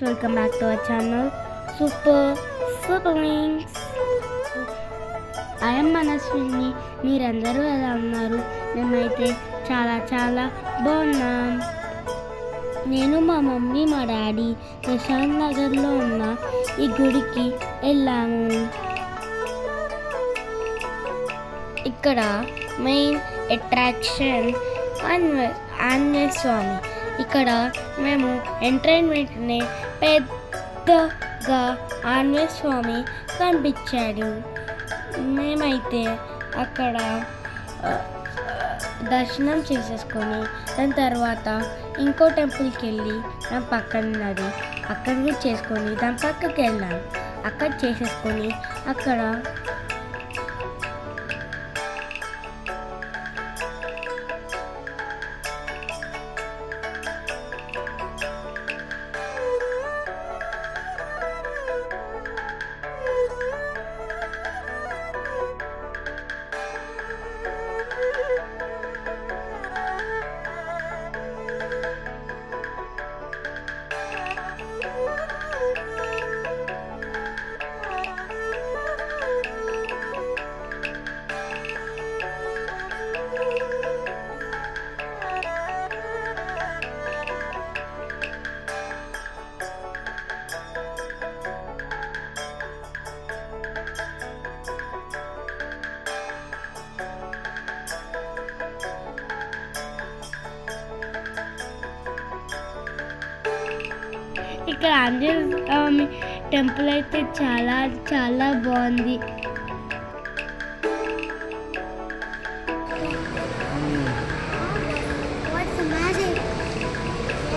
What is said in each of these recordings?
welcome back to our channel Super Siblings. I am Manaswini. మీరందరూ ఎలా ఉన్నారు? మేమైతే చాలా బాగున్నాం. నేను మా మమ్మీ మా డాడీ ప్రశాంత్ నగర్లో ఉన్న ఈ గుడికి వెళ్ళాము. ఇక్కడ మెయిన్ అట్రాక్షన్ ఆంజనేయ స్వామి. ఇక్కడ మేము ఎంటర్టైన్మెంట్ని పెద్దగా ఆంజనేయ స్వామి కనిపించాడు. మేమైతే అక్కడ దర్శనం చేసేసుకొని దాని తర్వాత ఇంకో టెంపుల్కి వెళ్ళి దాని పక్కన ఉన్నది అక్కడ కూడా చేసుకొని దాని పక్కకి వెళ్ళాం. అక్కడ చేసేసుకొని అక్కడ ఇక్కడ ఆంజనేయ స్వామి టెంపుల్ అయితే చాలా బాగుంది.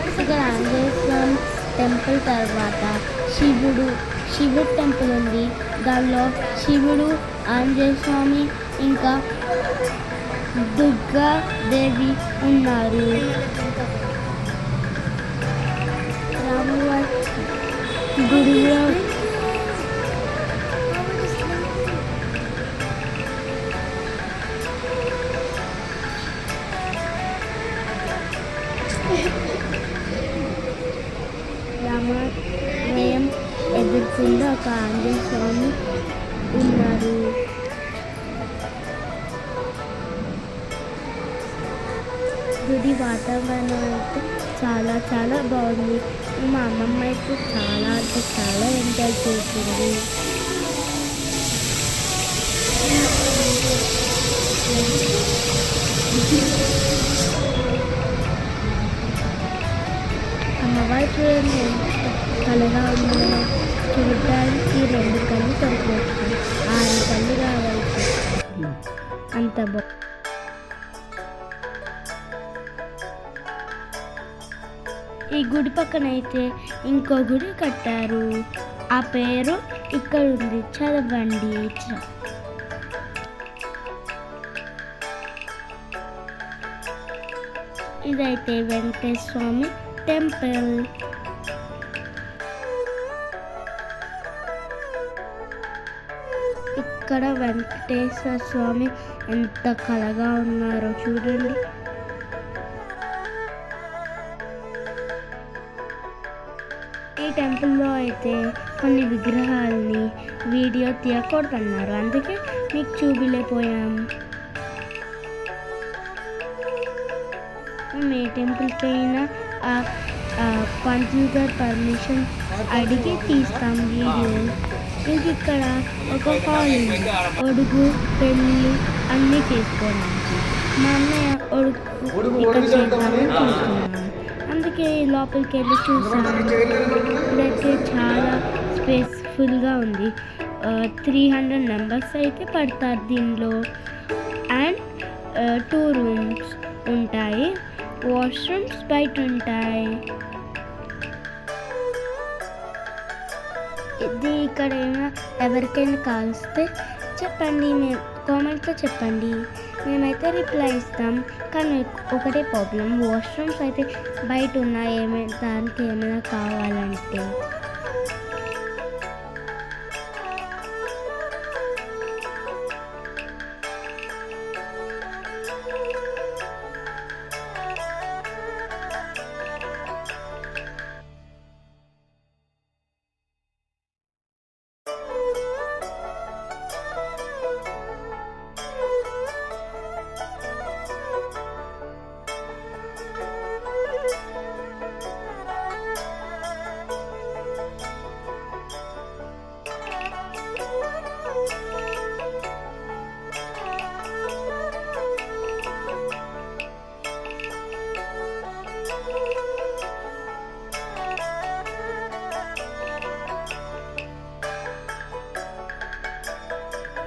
ఇక్కడ ఆంజనేయ స్వామి టెంపుల్ తర్వాత శివుడు టెంపుల్ ఉంది. దానిలో శివుడు, ఆంజనేయ స్వామి ఇంకా దుర్గా దేవి ఉన్నారు. గుడిలో రామాలయం ఎదుర్కొంటూ ఒక ఆంజనేయ స్వామి ఉన్నారు. గుడి వాతావరణం అయితే చాలా బాగుంది. మా అమ్మమ్మ అయితే చాలా ఎంజాయ్ చేసింది. అమ్మవారు చూడండి ఎంత కళగా ఉందో. చూడడానికి 2 కళ్ళు సరిపోతుంది, 6 కళ్ళు కావాలి. అంత బాగుంది. ఈ గుడి పక్కన అయితే ఇంకో గుడి కట్టారు. ఆ పేరు ఇక్కడ ఉంది, చదవండి. ఇదైతే వెంకటేశ్వర స్వామి టెంపుల్. ఇక్కడ వెంకటేశ్వర స్వామి ఎంత కళగా ఉన్నారో చూడండి. ఈ టెంపుల్లో అయితే కొన్ని విగ్రహాలని వీడియో తీయకూడదన్నారు, అందుకే మీకు చూపిలేపోయాం. మేము ఏ టెంపుల్కి అయినా పంతులు గారు పర్మిషన్ అడిగి తీస్తాం వీడియో. ఇంక ఇక్కడ ఒక హాల్ ఉంది, ఒడుగు పెళ్ళి అన్నీ చేసుకోవడానికి. మా అన్నయ్య ఒడుగు ఇక్కడ చేద్దామని చూస్తున్నాను, అందుకే లోపలికి వెళ్ళి చూసాను. ఇక్కడైతే చాలా స్పేస్ఫుల్గా ఉంది. 300 మెంబర్స్ అయితే పడతారు దీనిలో. అండ్ 2 రూమ్స్ ఉంటాయి, వాష్రూమ్స్ బయట ఉంటాయి. ఇది ఇక్కడ ఎవరికైనా కావలిస్తే చెప్పండి, మేము కామెంట్లో చెప్పండి, మేమైతే రిప్లై ఇస్తాం. కానీ ఒకటే ప్రాబ్లం, వాష్రూమ్స్ అయితే బయట ఉన్నాయి. దానికి ఏమైనా కావాలంటే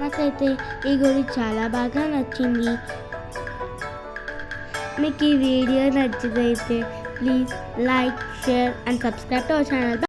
నాకైతే ఈ గుడి చాలా బాగా నచ్చింది. మీకు ఈ వీడియో నచ్చితే please like, share and subscribe to our channel.